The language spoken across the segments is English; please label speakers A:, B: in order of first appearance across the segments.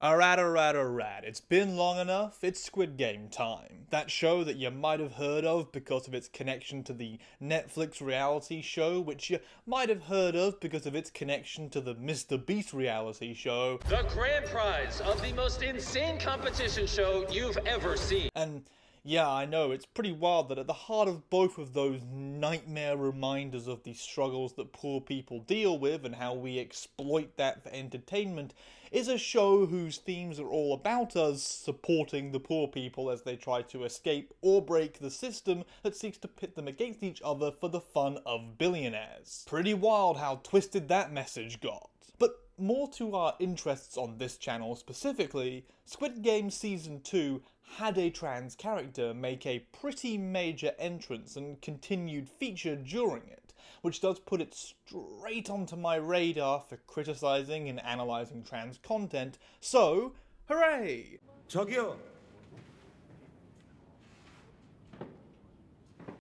A: Alright. It's been long enough. It's Squid Game time. That show that you might have heard of because of its connection to the Netflix reality show, which you might have heard of because of its connection to the Mr. Beast reality show.
B: The grand prize of the most insane competition show you've ever seen.
A: And yeah, I know, it's pretty wild that at the heart of both of those nightmare reminders of the struggles that poor people deal with and how we exploit that for entertainment is a show whose themes are all about us supporting the poor people as they try to escape or break the system that seeks to pit them against each other for the fun of billionaires. Pretty wild how twisted that message got. But more to our interests on this channel specifically, Squid Game Season 2 had a trans character make a pretty major entrance and continued feature during it, which does put it straight onto my radar for criticising and analysing trans content, so hooray!
C: 저기요.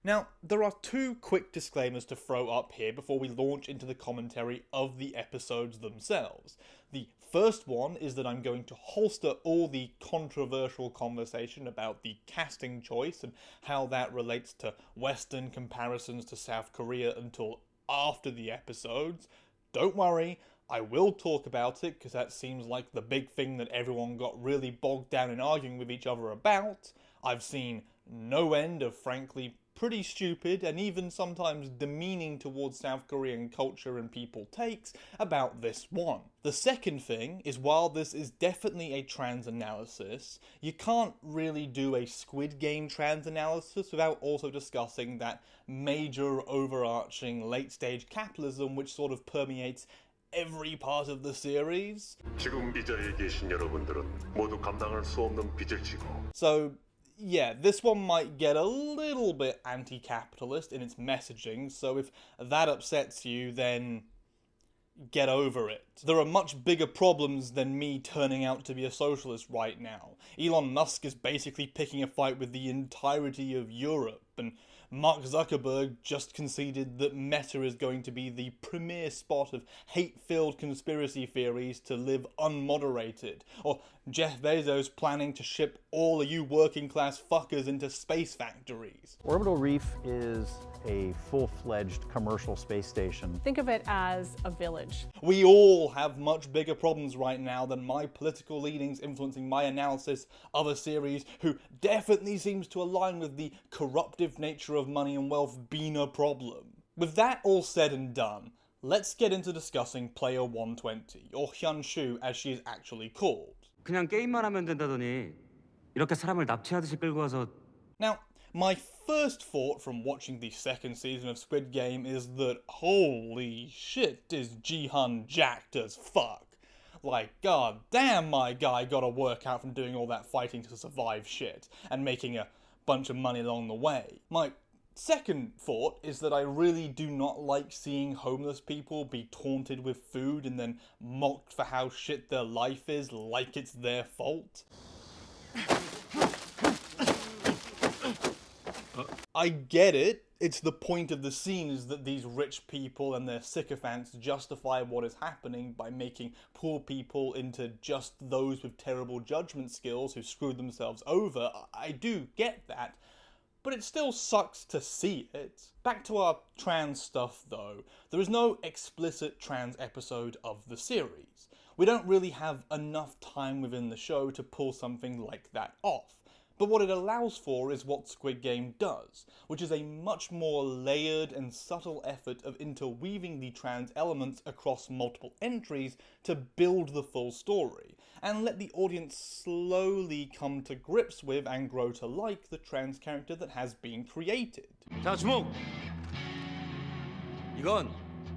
A: Now, there are two quick disclaimers to throw up here before we launch into the commentary of the episodes themselves. The first one is that I'm going to holster all the controversial conversation about the casting choice and how that relates to Western comparisons to South Korea until after the episodes. Don't worry, I will talk about it because that seems like the big thing that everyone got really bogged down in arguing with each other about. I've seen no end of frankly pretty stupid and even sometimes demeaning towards South Korean culture and people takes about this one. The second thing is, while this is definitely a trans analysis, you can't really do a Squid Game trans analysis without also discussing that major overarching late stage capitalism which sort of permeates every part of the series.
D: 지금 이 자리에 계신 여러분들은 모두 감당할 수 없는 빚을 지고.
A: So yeah, this one might get a little bit anti-capitalist in its messaging, so if that upsets you, then get over it. There are much bigger problems than me turning out to be a socialist right now. Elon Musk is basically picking a fight with the entirety of Europe, and Mark Zuckerberg just conceded that Meta is going to be the premier spot of hate-filled conspiracy theories to live unmoderated, or Jeff Bezos planning to ship all of you working-class fuckers into space factories.
E: Orbital Reef is a full-fledged commercial space station.
F: Think of it as a village.
A: We all have much bigger problems right now than my political leanings influencing my analysis of a series who definitely seems to align with the corruptive nature of money and wealth being a problem. With that all said and done, let's get into discussing Player 120, or Hyun-Ju as she is actually called.
C: 그냥 게임만 하면 된다더니 이렇게 사람을 납치하듯이 끌고 와서.
A: Now, my first thought from watching the second season of Squid Game is that holy shit, is Ji-hun jacked as fuck. Like, god damn, my guy got a workout from doing all that fighting to survive shit, and making a bunch of money along the way. My second thought is that I really do not like seeing homeless people be taunted with food and then mocked for how shit their life is like it's their fault. I get it. It's the point of the scene is that these rich people and their sycophants justify what is happening by making poor people into just those with terrible judgment skills who screwed themselves over. I do get that, but it still sucks to see it. Back to our trans stuff though. There is no explicit trans episode of the series. We don't really have enough time within the show to pull something like that off. But what it allows for is what Squid Game does, which is a much more layered and subtle effort of interweaving the trans elements across multiple entries to build the full story, and let the audience slowly come to grips with and grow to like the trans character that has been created.
C: 자, 주목. 이건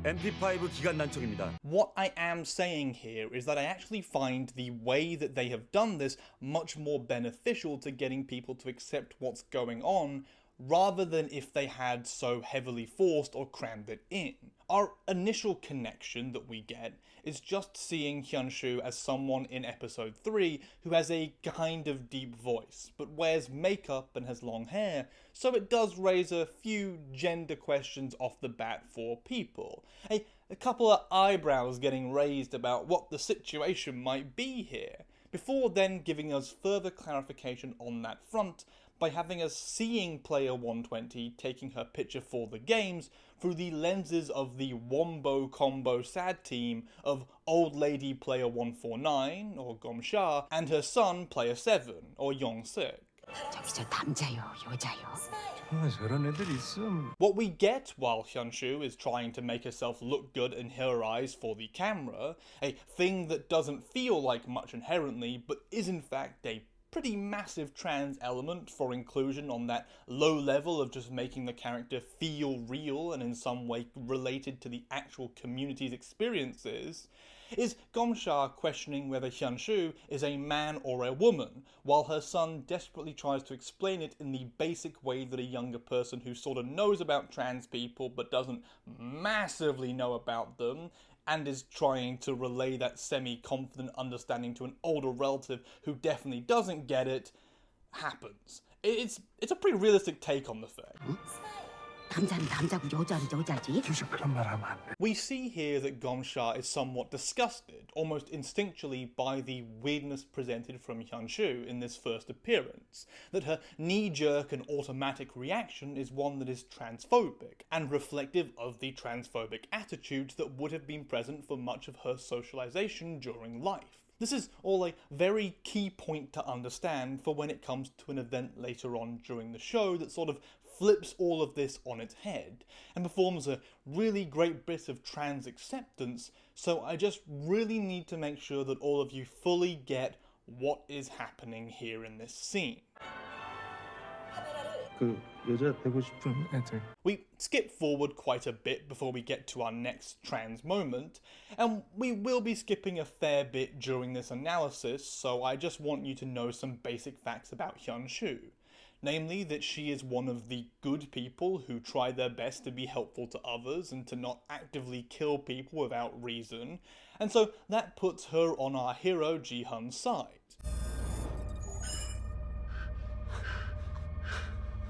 C: MP5 기관 난청입니다.
A: What I am saying here is that I actually find the way that they have done this much more beneficial to getting people to accept what's going on, rather than if they had so heavily forced or crammed it in. Our initial connection that we get is just seeing Hyun-Ju as someone in episode 3 who has a kind of deep voice, but wears makeup and has long hair, so it does raise a few gender questions off the bat for people. A couple of eyebrows getting raised about what the situation might be here. before then giving us further clarification on that front by having us seeing player 120 taking her picture for the games through the lenses of the wombo combo sad team of old lady player 149, or Gomsha, and her son player 7, or Yong-sik.
G: 저기 저 남자요, 여자요.
H: 저런 애들 있음.
A: What we get while Hyun-Ju is trying to make herself look good in her eyes for the camera, a thing that doesn't feel like much inherently, but is in fact a pretty massive trans element for inclusion on that low level of just making the character feel real and in some way related to the actual community's experiences, is Gomsha questioning whether Hyun-Ju is a man or a woman, while her son desperately tries to explain it in the basic way that a younger person who sort of knows about trans people but doesn't massively know about them, and is trying to relay that semi-confident understanding to an older relative who definitely doesn't get it, happens. It's a pretty realistic take on the thing.
G: 남자는 남자고 여자는 여자지.
H: 그런 말 하면 안 돼.
A: We see here that Gomsha is somewhat disgusted, almost instinctually, by the weirdness presented from Hyun-Ju in this first appearance, that her knee-jerk and automatic reaction is one that is transphobic, and reflective of the transphobic attitudes that would have been present for much of her socialization during life. This is all a very key point to understand for when it comes to an event later on during the show that sort of flips all of this on its head and performs a really great bit of trans acceptance, so I just really need to make sure that all of you fully get what is happening here in this scene.
H: 그 여자 되고 싶은 애들.
A: We skip forward quite a bit before we get to our next trans moment, and we will be skipping a fair bit during this analysis, so I just want you to know some basic facts about Hyun-Ju. Namely, that she is one of the good people who try their best to be helpful to others and to not actively kill people without reason, and so that puts her on our hero Ji-hun's side.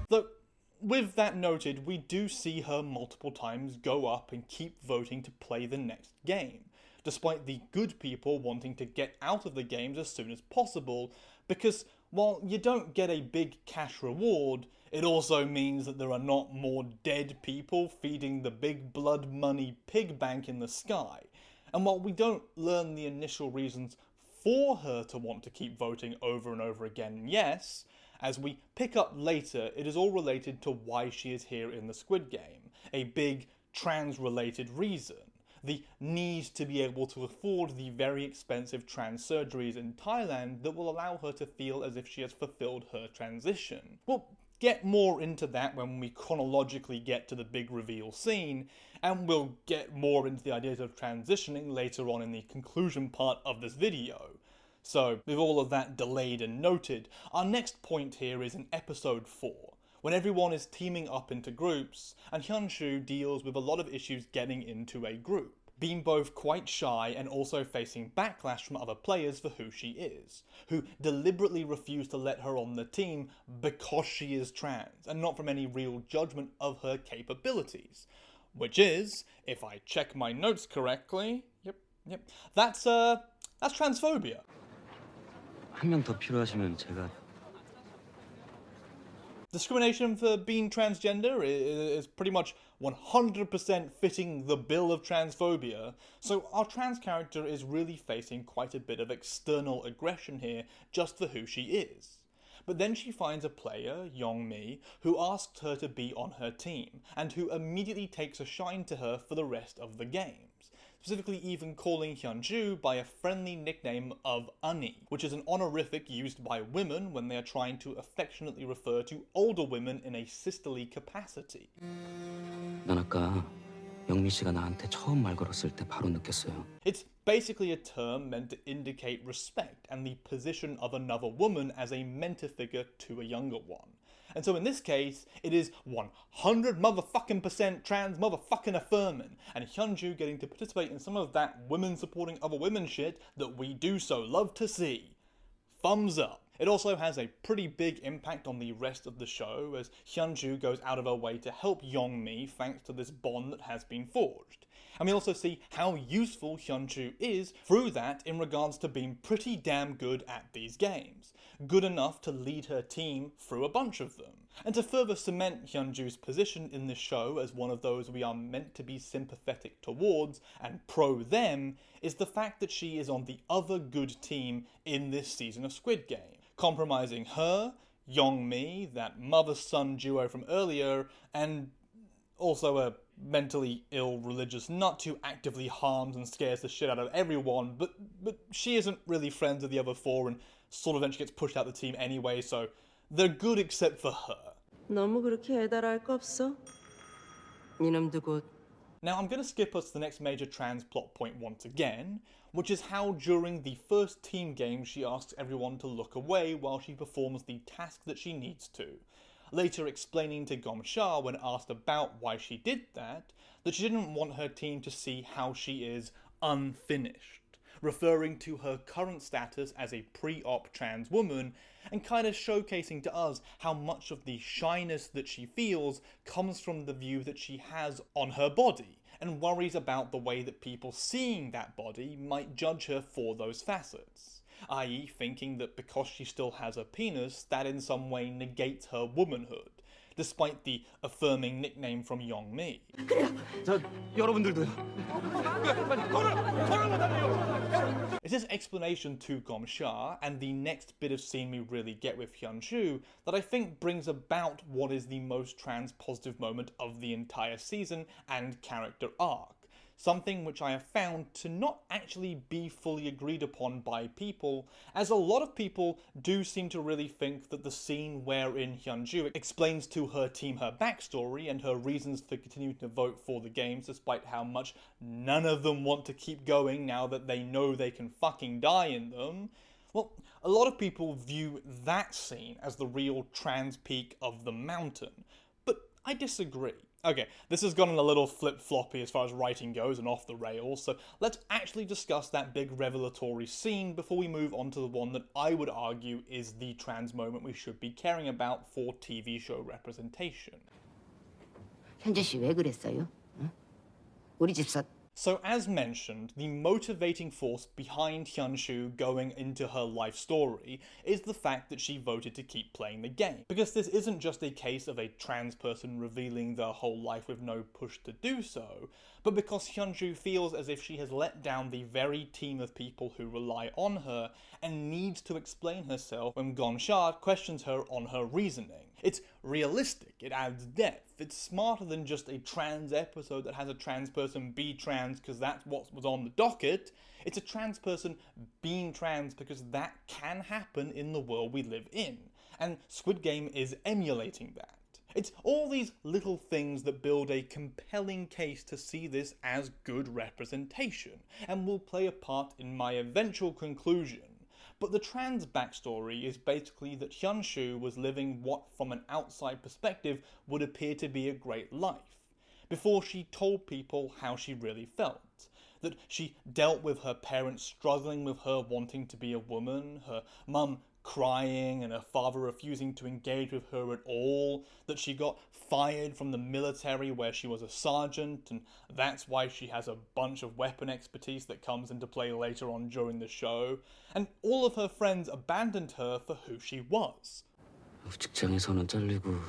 A: Though, with that noted, we do see her multiple times go up and keep voting to play the next game, despite the good people wanting to get out of the games as soon as possible, because while you don't get a big cash reward, it also means that there are not more dead people feeding the big blood money pig bank in the sky. And while we don't learn the initial reasons for her to want to keep voting over and over again, yes, as we pick up later, it is all related to why she is here in the Squid Game, a big trans-related reason. The need to be able to afford the very expensive trans surgeries in Thailand that will allow her to feel as if she has fulfilled her transition. We'll get more into that when we chronologically get to the big reveal scene, and we'll get more into the ideas of transitioning later on in the conclusion part of this video. So, with all of that delayed and noted, our next point here is in episode 4. When everyone is teaming up into groups, and Hyun-Ju deals with a lot of issues getting into a group, being both quite shy and also facing backlash from other players for who she is, who deliberately refuse to let her on the team because she is trans, and not from any real judgment of her capabilities. Which is, if I check my notes correctly, that's transphobia.
C: 한 명 더 필요하시면 제가
A: Discrimination for being transgender is pretty much 100% fitting the bill of transphobia, so our trans character is really facing quite a bit of external aggression here just for who she is. But then she finds a player, Yong-mi, who asks her to be on her team, and who immediately takes a shine to her for the rest of the games. Specifically even calling Hyun-Ju by a friendly nickname of Ani, which is an honorific used by women when they are trying to affectionately refer to older women in a sisterly capacity.
C: 난 아까 영미 씨가 나한테 처음 말 걸었을 때 바로 느꼈어요.
A: It's basically a term meant to indicate respect and the position of another woman as a mentor figure to a younger one. And so in this case, it is 100 motherfucking% trans motherfucking affirming, and Hyun-Ju getting to participate in some of that women supporting other women shit that we do so love to see. Thumbs up. It also has a pretty big impact on the rest of the show, as Hyun-Ju goes out of her way to help Young-mi thanks to this bond that has been forged. And we also see how useful Hyun-Ju is through that in regards to being pretty damn good at these games. Good enough to lead her team through a bunch of them. And to further cement Hyun-Ju's position in this show as one of those we are meant to be sympathetic towards and pro-them, is the fact that she is on the other good team in this season of Squid Game, compromising her, Young-mi, that mother-son duo from earlier, and also a mentally ill religious nut who actively harms and scares the shit out of everyone, but she isn't really friends with the other four and sort of eventually gets pushed out the team anyway, so they're good except for her.
I: 너무 그렇게 애달할 거 없어? 이놈도 곧.
A: Now I'm going to skip us to the next major trans plot point once again, which is how during the first team game she asks everyone to look away while she performs the task that she needs to. Later explaining to Gom-sha when asked about why she did that she didn't want her team to see how she is unfinished, referring to her current status as a pre-op trans woman and kind of showcasing to us how much of the shyness that she feels comes from the view that she has on her body and worries about the way that people seeing that body might judge her for those facets. I.e. thinking that because she still has a penis, that in some way negates her womanhood, despite the affirming nickname from Young-mi. It's this explanation to Gom-sha, and the next bit of scene we really get with Hyun-Ju, that I think brings about what is the most trans-positive moment of the entire season and character arc. Something which I have found to not actually be fully agreed upon by people, as a lot of people do seem to really think that the scene wherein Hyun-Ju explains to her team her backstory and her reasons for continuing to vote for the games despite how much none of them want to keep going now that they know they can fucking die in them, well, a lot of people view that scene as the real trans peak of the mountain, but I disagree. Okay, this has gone a little flip-floppy as far as writing goes and off the rails, so let's actually discuss that big revelatory scene before we move on to the one that I would argue is the trans moment we should be caring about for TV show representation.
G: 현재 씨 왜 그랬어요? 응? 우리 집사
A: So as mentioned, the motivating force behind Hyun-Ju going into her life story is the fact that she voted to keep playing the game. Because this isn't just a case of a trans person revealing their whole life with no push to do so, but because Hyun-Ju feels as if she has let down the very team of people who rely on her and needs to explain herself when Gom-sha questions her on her reasoning. It's realistic, it adds depth, it's smarter than just a trans episode that has a trans person be trans because that's what was on the docket. It's a trans person being trans because that can happen in the world we live in, and Squid Game is emulating that. It's all these little things that build a compelling case to see this as good representation, and will play a part in my eventual conclusion. But the trans backstory is basically that Hyun-Ju was living what from an outside perspective would appear to be a great life, before she told people how she really felt. That she dealt with her parents struggling with her wanting to be a woman, her mum crying and her father refusing to engage with her at all, that she got fired from the military where she was a sergeant, and that's why she has a bunch of weapon expertise that comes into play later on during the show, and all of her friends abandoned her for who she was.
C: 직장에서는 잘리고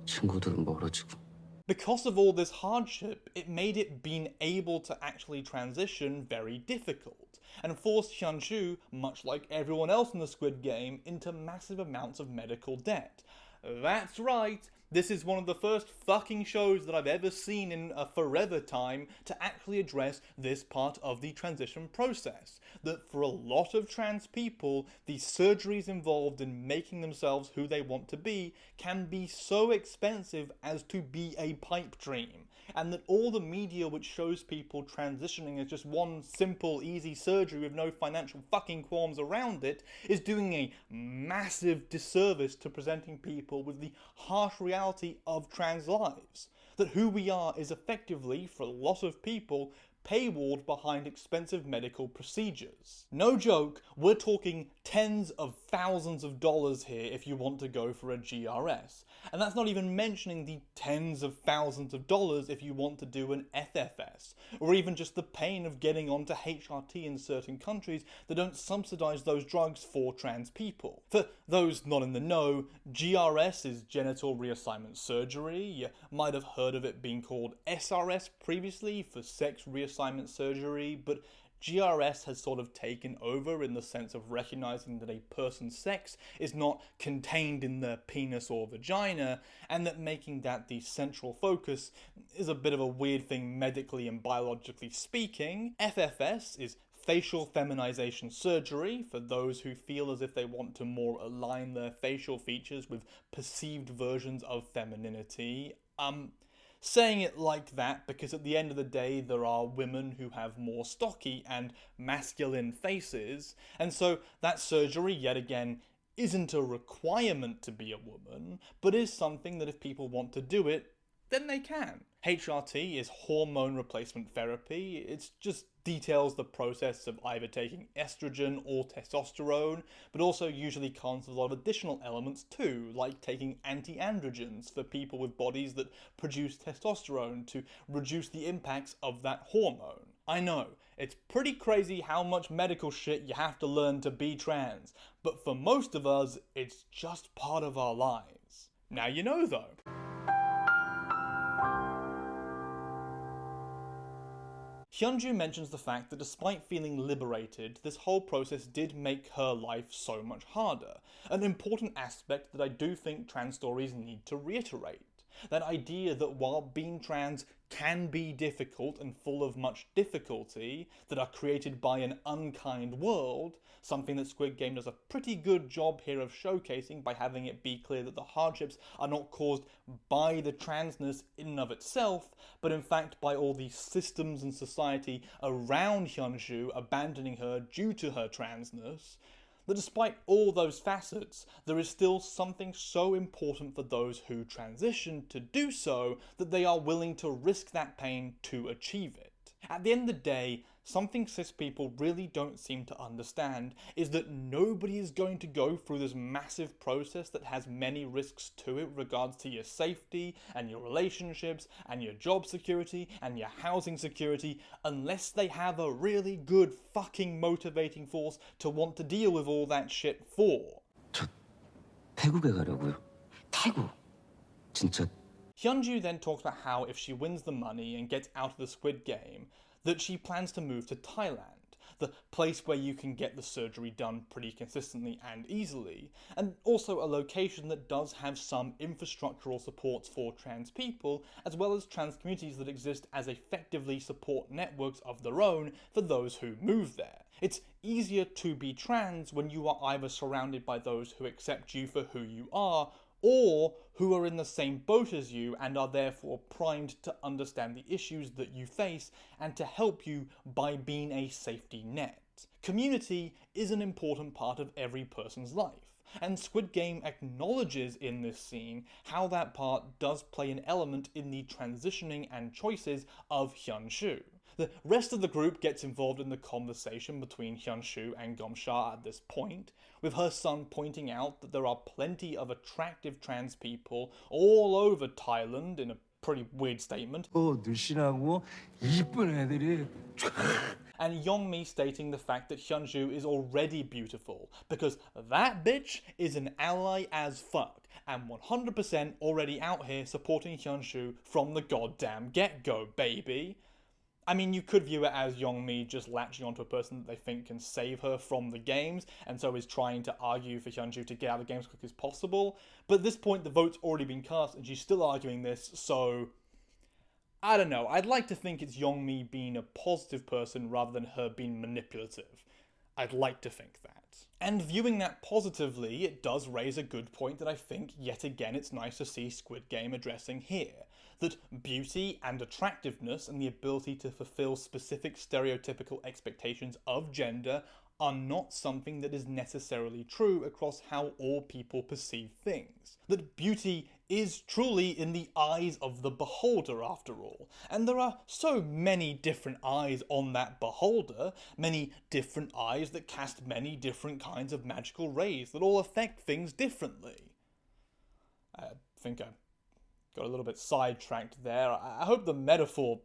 C: 친구들은 멀어지고.
A: Because of all this hardship, it made it being able to actually transition very difficult, and forced Hyun-Ju, much like everyone else in the Squid Game, into massive amounts of medical debt. That's right, this is one of the first fucking shows that I've ever seen in a forever time to actually address this part of the transition process. That for a lot of trans people, the surgeries involved in making themselves who they want to be can be so expensive as to be a pipe dream. And that all the media which shows people transitioning as just one simple, easy surgery with no financial fucking qualms around it is doing a massive disservice to presenting people with the harsh reality of trans lives. That who we are is effectively, for a lot of people, paywalled behind expensive medical procedures. No joke, we're talking tens of thousands of dollars here if you want to go for a GRS. And that's not even mentioning the tens of thousands of dollars if you want to do an FFS, or even just the pain of getting onto HRT in certain countries that don't subsidize those drugs for trans people. For those not in the know, GRS is genital reassignment surgery. You might have heard of it being called SRS previously for sex reassignment surgery, but GRS has sort of taken over in the sense of recognizing that a person's sex is not contained in their penis or vagina, and that making that the central focus is a bit of a weird thing medically and biologically speaking. FFS is facial feminization surgery for those who feel as if they want to more align their facial features with perceived versions of femininity. Saying it like that because at the end of the day there are women who have more stocky and masculine faces, and so that surgery yet again isn't a requirement to be a woman, but is something that if people want to do it, then they can. HRT is hormone replacement therapy. It just details the process of either taking estrogen or testosterone, but also usually comes with a lot of additional elements too, like taking anti-androgens for people with bodies that produce testosterone to reduce the impacts of that hormone. I know, it's pretty crazy how much medical shit you have to learn to be trans, but for most of us, it's just part of our lives. Now you know though. Hyun-Ju mentions the fact that despite feeling liberated, this whole process did make her life so much harder, an important aspect that I do think trans stories need to reiterate. That idea that while being trans can be difficult and full of much difficulty that are created by an unkind world, something that Squid Game does a pretty good job here of showcasing by having it be clear that the hardships are not caused by the transness in and of itself, but in fact by all the systems and society around Hyun-Ju abandoning her due to her transness, that despite all those facets, there is still something so important for those who transition to do so that they are willing to risk that pain to achieve it. At the end of the day, something cis people really don't seem to understand is that nobody is going to go through this massive process that has many risks to it regards to your safety and your relationships and your job security and your housing security unless they have a really good fucking motivating force to want to deal with all that shit for.
C: 저 태국에 가려고요.
G: 태국.
C: 진짜
A: Hyun-Ju then talks about how if she wins the money and gets out of the Squid Game, that she plans to move to Thailand, the place where you can get the surgery done pretty consistently and easily, and also a location that does have some infrastructural supports for trans people, as well as trans communities that exist as effectively support networks of their own for those who move there. It's easier to be trans when you are either surrounded by those who accept you for who you are, or who are in the same boat as you and are therefore primed to understand the issues that you face and to help you by being a safety net. Community is an important part of every person's life, and Squid Game acknowledges in this scene how that part does play an element in the transitioning and choices of Hyun-Ju. The rest of the group gets involved in the conversation between Hyun-Ju and Gom-sha at this point, with her son pointing out that there are plenty of attractive trans people all over Thailand in a pretty weird statement,
H: 늘씬하고 이쁜 애들이
A: and Yongmi stating the fact that Hyun-Ju is already beautiful, because that bitch is an ally as fuck, and 100% already out here supporting Hyun-Ju from the goddamn get-go, baby. I mean, you could view it as Yongmi just latching onto a person that they think can save her from the games, and so is trying to argue for Hyun-Ju to get out of the games as quick as possible. But at this point, the vote's already been cast, and she's still arguing this, so I don't know. I'd like to think it's Yongmi being a positive person rather than her being manipulative. I'd like to think that. And viewing that positively, it does raise a good point that I think, yet again, it's nice to see Squid Game addressing here. That beauty and attractiveness and the ability to fulfill specific stereotypical expectations of gender are not something that is necessarily true across how all people perceive things. That beauty is truly in the eyes of the beholder after all. And there are so many different eyes on that beholder, many different eyes that cast many different kinds of magical rays that all affect things differently. I think I got a little bit sidetracked there. I hope the metaphor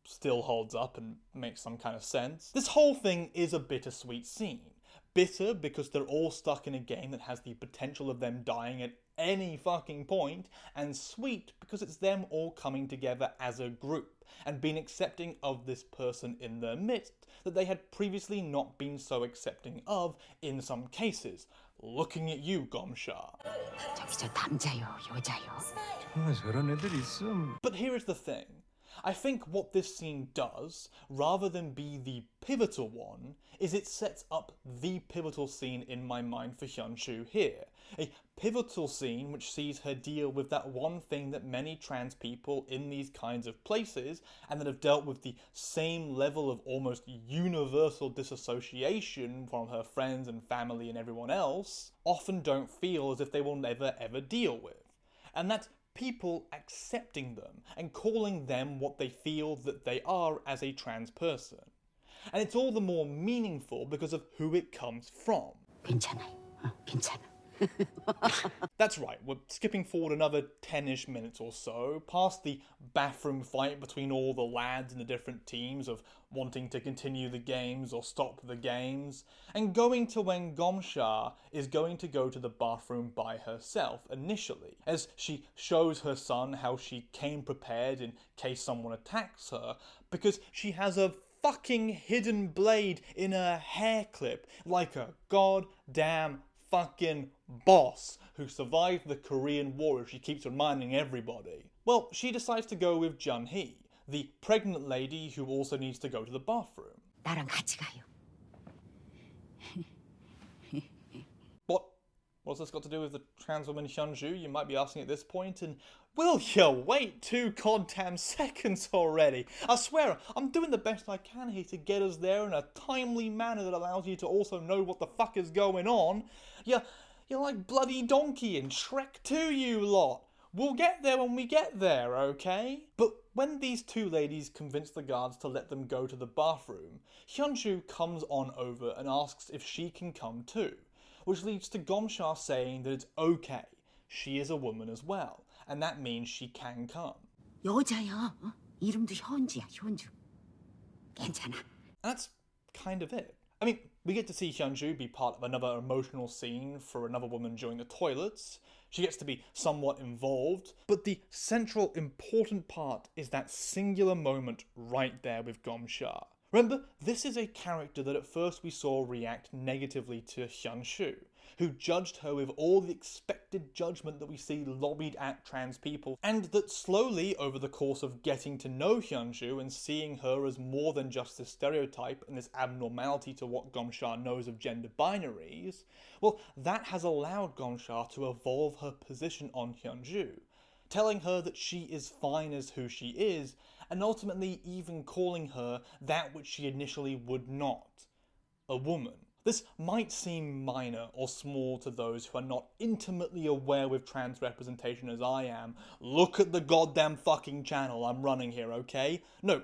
A: still holds up and makes some kind of sense. This whole thing is a bittersweet scene. Bitter because they're all stuck in a game that has the potential of them dying at any fucking point, and sweet because it's them all coming together as a group and being accepting of this person in their midst that they had previously not been so accepting of in some cases. Looking at you, Gomsha.
G: 저기 저 남자요, 여자요.
H: 정말 저런 애들 있음.
A: But here is the thing. I think what this scene does, rather than be the pivotal one, is it sets up the pivotal scene in my mind for Hyun-Ju here. A pivotal scene which sees her deal with that one thing that many trans people in these kinds of places, and that have dealt with the same level of almost universal disassociation from her friends and family and everyone else, often don't feel as if they will never ever deal with. And that's people accepting them and calling them what they feel that they are as a trans person. And it's all the more meaningful because of who it comes from.
G: 괜찮아요. 괜찮아.
A: That's right, we're skipping forward another 10-ish minutes or so, past the bathroom fight between all the lads in the different teams of wanting to continue the games or stop the games, and going to when Gomsha is going to go to the bathroom by herself initially, as she shows her son how she came prepared in case someone attacks her, because she has a fucking hidden blade in her hair clip, like a goddamn fucking boss who survived the Korean War, as she keeps reminding everybody. Well, she decides to go with Jun-hee, the pregnant lady who also needs to go to the bathroom.
G: 나랑 같이 가요.
A: What's this got to do with the trans woman Hyun-Ju, you might be asking at this point, and will you wait 2 goddamn seconds already? I swear, I'm doing the best I can here to get us there in a timely manner that allows you to also know what the fuck is going on. You're like bloody donkey in Shrek 2, you lot. We'll get there when we get there, okay? But when these 2 ladies convince the guards to let them go to the bathroom, Hyun-Ju comes on over and asks if she can come too, which leads to Gomsha saying that it's okay, she is a woman as well, and that means she can come.
G: 여자야. 이름도 현주야, 현주. 괜찮아.
A: That's kind of it. I mean, we get to see Hyun-Ju be part of another emotional scene for another woman during the toilets. She gets to be somewhat involved, but the central important part is that singular moment right there with Gomsha. Remember, this is a character that at first we saw react negatively to Hyun-Ju, who judged her with all the expected judgment that we see lobbied at trans people, and that slowly, over the course of getting to know Hyun-Ju and seeing her as more than just this stereotype and this abnormality to what Gomsha knows of gender binaries, well, that has allowed Gomsha to evolve her position on Hyun-Ju, telling her that she is fine as who she is, and ultimately even calling her that which she initially would not, a woman. This might seem minor or small to those who are not intimately aware with trans representation as I am. Look at the goddamn fucking channel I'm running here, okay? No,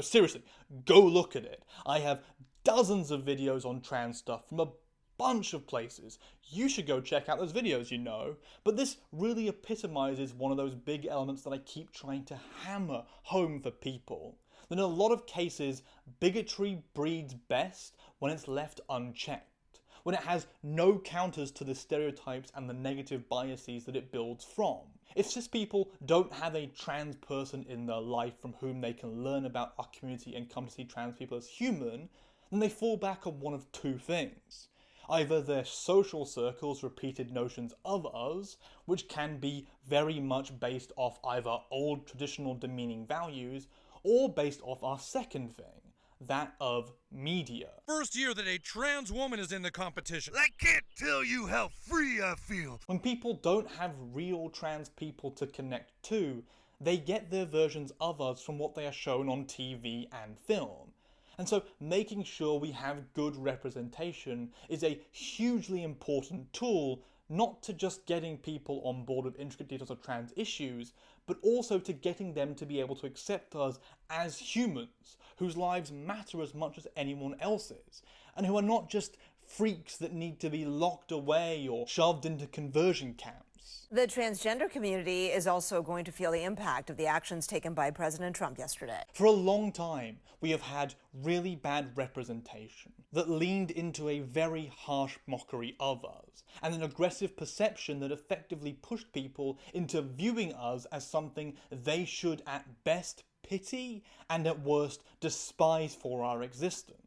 A: seriously, go look at it. I have dozens of videos on trans stuff from a bunch of places. You should go check out those videos, you know. But this really epitomizes one of those big elements that I keep trying to hammer home for people. That in a lot of cases, bigotry breeds best when it's left unchecked, when it has no counters to the stereotypes and the negative biases that it builds from. If cis people don't have a trans person in their life from whom they can learn about our community and come to see trans people as human, then they fall back on one of 2 things. Either their social circles' repeated notions of us, which can be very much based off either old traditional demeaning values, or based off our second thing, that of media.
J: First year that a trans woman is in the competition. I can't tell you how free I feel.
A: When people don't have real trans people to connect to, they get their versions of us from what they are shown on TV and film. And so making sure we have good representation is a hugely important tool, not to just getting people on board with intricate details of trans issues, but also to getting them to be able to accept us as humans, whose lives matter as much as anyone else's, and who are not just freaks that need to be locked away or shoved into conversion camps.
K: The transgender community is also going to feel the impact of the actions taken by President Trump yesterday.
A: For a long time, we have had really bad representation that leaned into a very harsh mockery of us, and an aggressive perception that effectively pushed people into viewing us as something they should at best pity and at worst despise for our existence.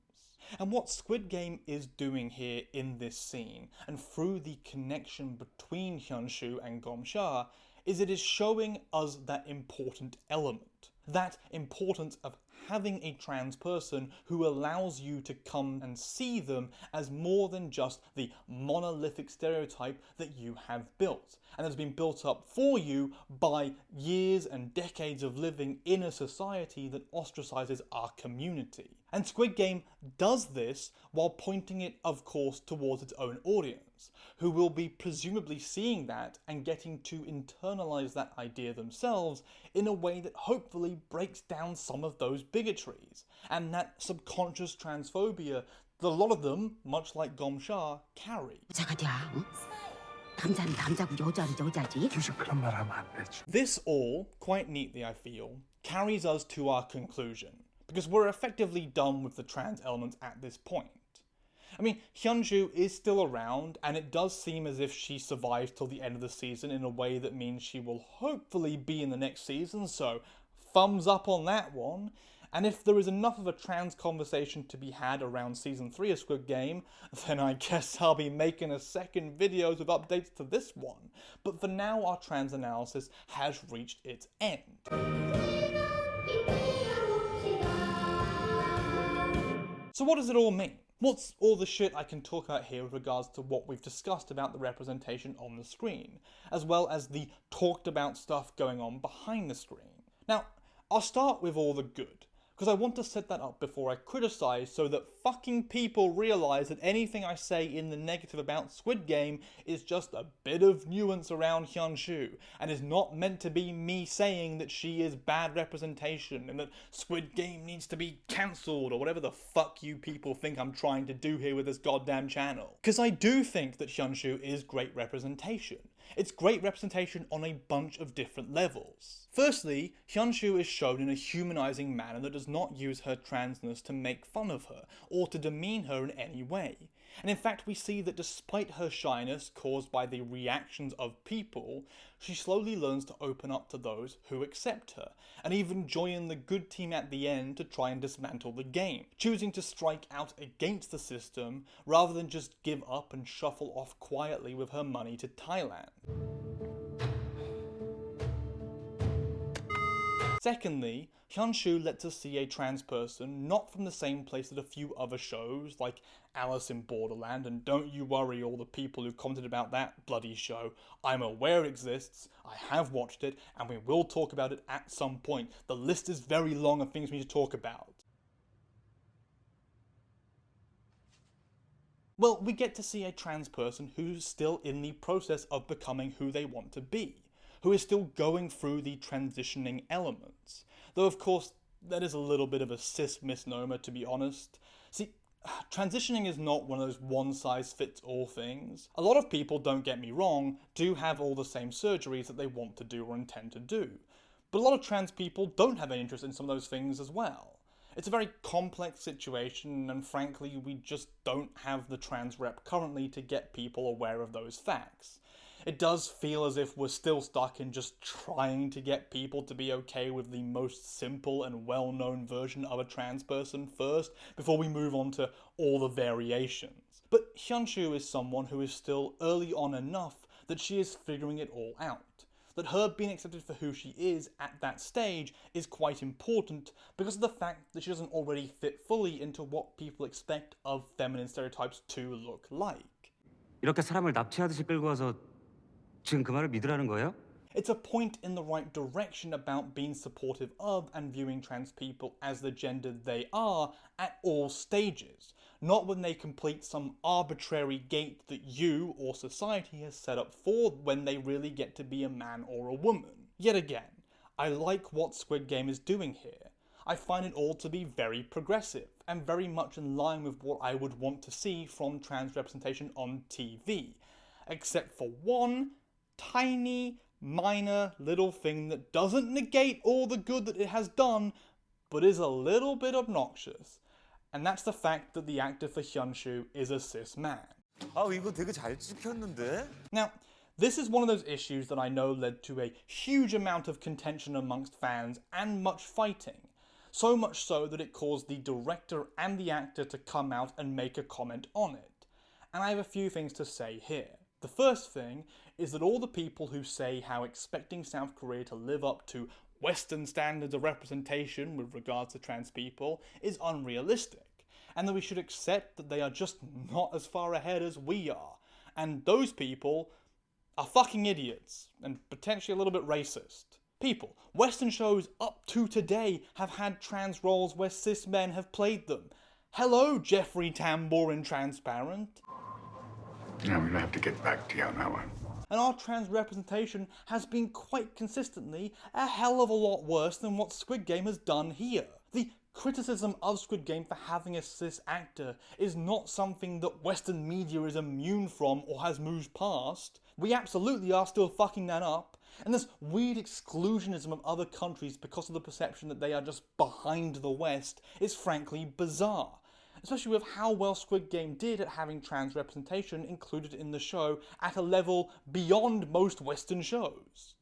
A: And what Squid Game is doing here in this scene, and through the connection between Hyun-Ju and Gom-sha, is it is showing us that important element. That importance of having a trans person who allows you to come and see them as more than just the monolithic stereotype that you have built, and has been built up for you by years and decades of living in a society that ostracizes our community. And Squid Game does this while pointing it, of course, towards its own audience, who will be presumably seeing that and getting to internalize that idea themselves in a way that hopefully breaks down some of those bigotries and that subconscious transphobia that a lot of them, much like Gom-sha, carry. This all, quite neatly I feel, carries us to our conclusion, because we're effectively done with the trans elements at this point. I mean, Hyun-Ju is still around, and it does seem as if she survives till the end of the season in a way that means she will hopefully be in the next season, so thumbs up on that one. And if there is enough of a trans conversation to be had around Season 3 of Squid Game, then I guess I'll be making a second videos with updates to this one. But for now, our trans analysis has reached its end. So what does it all mean? What's all the shit I can talk about here with regards to what we've discussed about the representation on the screen, as well as the talked about stuff going on behind the screen? Now, I'll start with all the good, because I want to set that up before I criticize so that fucking people realize that anything I say in the negative about Squid Game is just a bit of nuance around Hyun-Ju, and is not meant to be me saying that she is bad representation and that Squid Game needs to be cancelled or whatever the fuck you people think I'm trying to do here with this goddamn channel. Because I do think that Hyun-Ju is great representation. It's great representation on a bunch of different levels. Firstly, Hyun-Ju is shown in a humanizing manner that does not use her transness to make fun of her, or to demean her in any way. And in fact, we see that despite her shyness caused by the reactions of people, she slowly learns to open up to those who accept her, and even join the good team at the end to try and dismantle the game, choosing to strike out against the system rather than just give up and shuffle off quietly with her money to Thailand. Secondly, Hyun-Ju lets us see a trans person not from the same place that a few other shows, like Alice in Borderland, and don't you worry all the people who commented about that bloody show, I'm aware it exists, I have watched it, and we will talk about it at some point. The list is very long of things we need to talk about. Well, we get to see a trans person who's still in the process of becoming who they want to be, who is still going through the transitioning elements. Though of course, that is a little bit of a cis misnomer, to be honest. See, transitioning is not one of those one-size-fits-all things. A lot of people, don't get me wrong, do have all the same surgeries that they want to do or intend to do. But a lot of trans people don't have any interest in some of those things as well. It's a very complex situation, and frankly, we just don't have the trans rep currently to get people aware of those facts. It does feel as if we're still stuck in just trying to get people to be okay with the most simple and well-known version of a trans person first, before we move on to all the variations. But Hyun-Ju is someone who is still early on enough that she is figuring it all out. That her being accepted for who she is at that stage is quite important because of the fact that she doesn't already fit fully into what people expect of feminine stereotypes to look like.
C: 이렇게 사람을 납치하듯이 끌고 와서 지금 그 말을 믿으라는 거예요?
A: It's a point in the right direction about being supportive of and viewing trans people as the gender they are at all stages, not when they complete some arbitrary gate that you or society has set up for when they really get to be a man or a woman. Yet again, I like what Squid Game is doing here. I find it all to be very progressive and very much in line with what I would want to see from trans representation on TV, except for one tiny, minor little thing that doesn't negate all the good that it has done, but is a little bit obnoxious. And that's the fact that the actor for Hyun-Ju is a cis man.
H: 이거 되게 잘 찍혔는데?
A: Now, this is one of those issues that I know led to a huge amount of contention amongst fans and much fighting. So much so that it caused the director and the actor to come out and make a comment on it. And I have a few things to say here. The first thing is that all the people who say how expecting South Korea to live up to Western standards of representation with regards to trans people is unrealistic, and that we should accept that they are just not as far ahead as we are, and those people are fucking idiots, and potentially a little bit racist. People, Western shows up to today have had trans roles where cis men have played them. Hello, Jeffrey Tambor in Transparent.
D: I'm gonna have to get back to you on that one.
A: And our trans representation has been quite consistently a hell of a lot worse than what Squid Game has done here. The criticism of Squid Game for having a cis actor is not something that Western media is immune from or has moved past. We absolutely are still fucking that up. And this weird exclusionism of other countries because of the perception that they are just behind the West is frankly bizarre. Especially with how well Squid Game did at having trans representation included in the show at a level beyond most Western shows.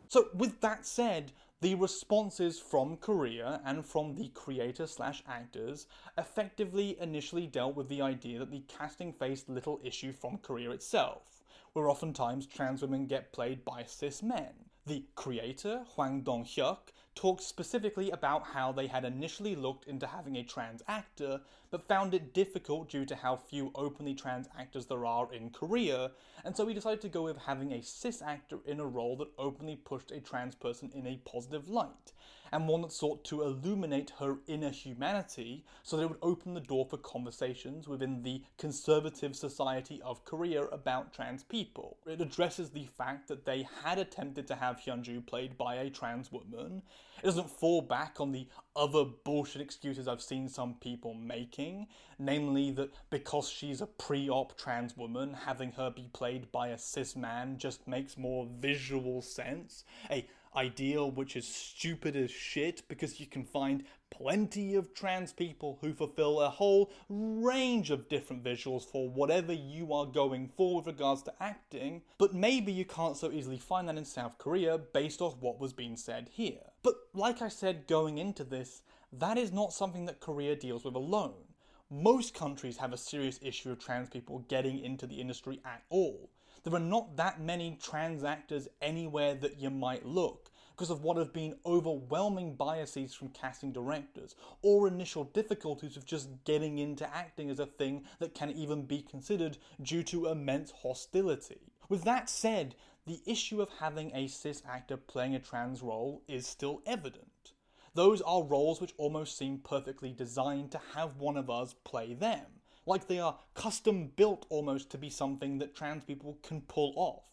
A: So with that said, the responses from Korea and from the creator/actors effectively initially dealt with the idea that the casting faced little issue from Korea itself, where oftentimes trans women get played by cis men. The creator, Hwang Dong-hyuk, talks specifically about how they had initially looked into having a trans actor, but found it difficult due to how few openly trans actors there are in Korea, and so he decided to go with having a cis actor in a role that openly pushed a trans person in a positive light, and one that sought to illuminate her inner humanity so that it would open the door for conversations within the conservative society of Korea about trans people. It addresses the fact that they had attempted to have Hyun-Ju played by a trans woman. It doesn't fall back on the other bullshit excuses I've seen some people making, namely that because she's a pre-op trans woman, having her be played by a cis man just makes more visual sense. A ideal which is stupid as shit because you can find plenty of trans people who fulfill a whole range of different visuals for whatever you are going for with regards to acting, but maybe you can't so easily find that in South Korea based off what was being said here. But like I said going into this, that is not something that Korea deals with alone. Most countries have a serious issue of trans people getting into the industry at all. There are not that many trans actors anywhere that you might look because of what have been overwhelming biases from casting directors or initial difficulties of just getting into acting as a thing that can even be considered due to immense hostility. With that said, the issue of having a cis actor playing a trans role is still evident. Those are roles which almost seem perfectly designed to have one of us play them. Like they are custom built almost to be something that trans people can pull off.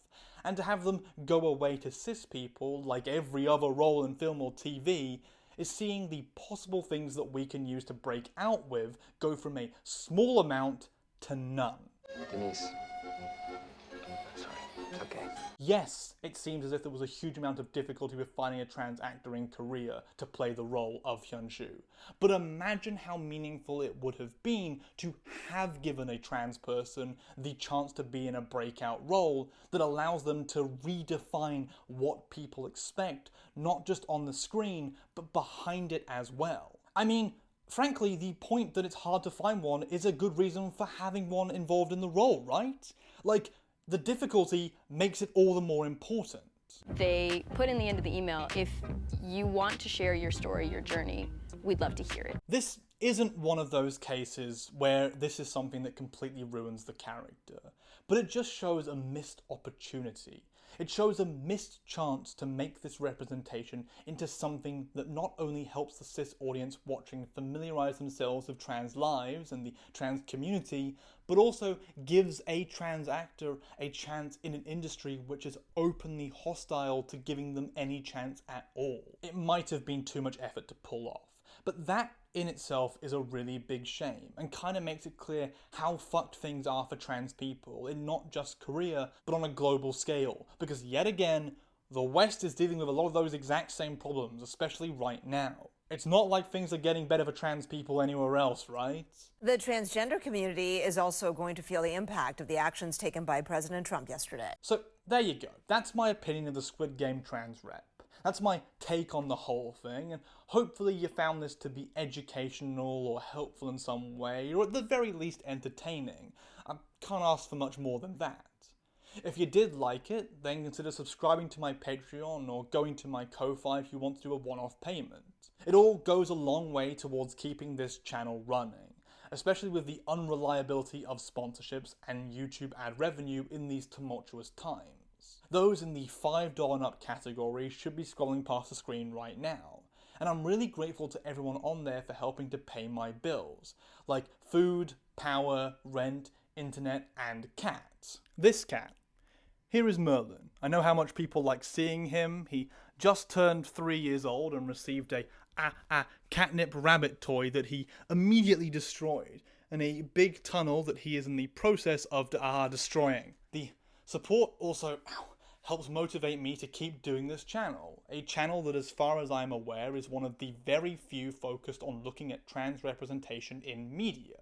A: And to have them go away to cis people, like every other role in film or TV, is seeing the possible things that we can use to break out with go from a small amount to none.
C: Denise. Sorry. Okay.
A: Yes, it seems as if there was a huge amount of difficulty with finding a trans actor in Korea to play the role of Hyun-Ju. But imagine how meaningful it would have been to have given a trans person the chance to be in a breakout role that allows them to redefine what people expect, not just on the screen, but behind it as well. I mean, frankly, the point that it's hard to find one is a good reason for having one involved in the role, right? Like, the difficulty makes it all the more important.
F: They put in the end of the email, if you want to share your story, your journey, we'd love to hear it.
A: This isn't one of those cases where this is something that completely ruins the character, but it just shows a missed opportunity. It shows a missed chance to make this representation into something that not only helps the cis audience watching familiarise themselves with trans lives and the trans community, but also gives a trans actor a chance in an industry which is openly hostile to giving them any chance at all. It might have been too much effort to pull off, but that in itself is a really big shame and kind of makes it clear how fucked things are for trans people in not just Korea but on a global scale, because yet again the West is dealing with a lot of those exact same problems, especially right now. It's not like things are getting better for trans people anywhere else, right?
K: The transgender community is also going to feel the impact of the actions taken by President Trump yesterday.
A: So there you go, that's my opinion of the Squid Game trans rep. That's my take on the whole thing, and hopefully you found this to be educational or helpful in some way, or at the very least entertaining. I can't ask for much more than that. If you did like it, then consider subscribing to my Patreon or going to my Ko-Fi if you want to do a one-off payment. It all goes a long way towards keeping this channel running, especially with the unreliability of sponsorships and YouTube ad revenue in these tumultuous times. Those in the $5 and up category should be scrolling past the screen right now, and I'm really grateful to everyone on there for helping to pay my bills, like food, power, rent, internet, and cats. This cat. Here is Merlin. I know how much people like seeing him. He just turned 3 years old and received a catnip rabbit toy that he immediately destroyed, in a big tunnel that he is in the process of destroying. The support also helps motivate me to keep doing this channel, a channel that, as far as I'm aware, is one of the very few focused on looking at trans representation in media,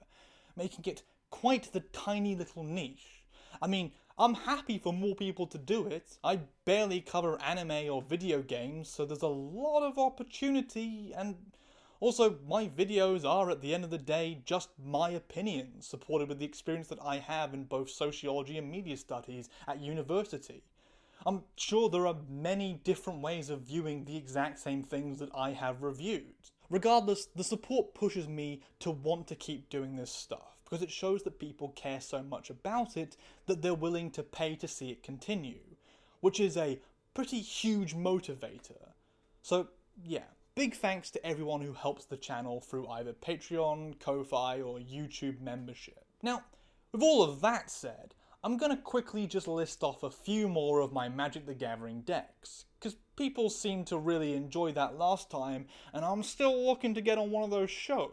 A: making it quite the tiny little niche. I mean, I'm happy for more people to do it. I barely cover anime or video games, so there's a lot of opportunity, and also my videos are, at the end of the day, just my opinions, supported with the experience that I have in both sociology and media studies at university. I'm sure there are many different ways of viewing the exact same things that I have reviewed. Regardless, the support pushes me to want to keep doing this stuff, because it shows that people care so much about it that they're willing to pay to see it continue, which is a pretty huge motivator. So yeah, big thanks to everyone who helps the channel through either Patreon, Ko-Fi, or YouTube membership. Now, with all of that said, I'm gonna quickly just list off a few more of my Magic the Gathering decks, because people seemed to really enjoy that last time, and I'm still looking to get on one of those shows.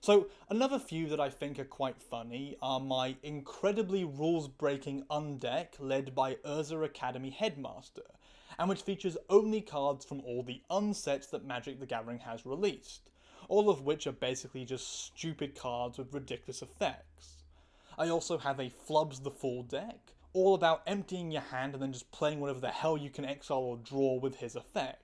A: So another few that I think are quite funny are my incredibly rules-breaking undeck led by Urza Academy Headmaster, and which features only cards from all the unsets that Magic the Gathering has released, all of which are basically just stupid cards with ridiculous effects. I also have a Flubs the Fool deck, all about emptying your hand and then just playing whatever the hell you can exile or draw with his effect.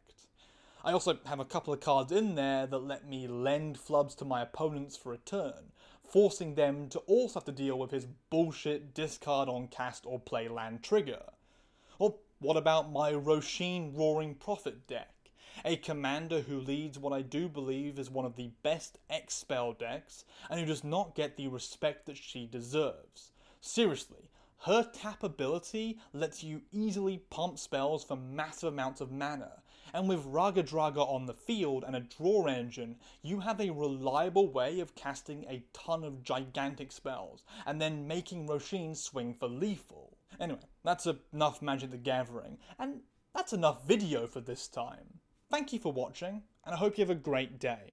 A: I also have a couple of cards in there that let me lend Flubs to my opponents for a turn, forcing them to also have to deal with his bullshit discard on cast or play land trigger. Or what about my Roshin Roaring Prophet deck? A commander who leads what I do believe is one of the best X-Spell decks, and who does not get the respect that she deserves. Seriously, her tap ability lets you easily pump spells for massive amounts of mana, and with Raga Draga on the field and a draw engine, you have a reliable way of casting a ton of gigantic spells, and then making Roshin swing for lethal. Anyway, that's enough Magic the Gathering, and that's enough video for this time. Thank you for watching, and I hope you have a great day.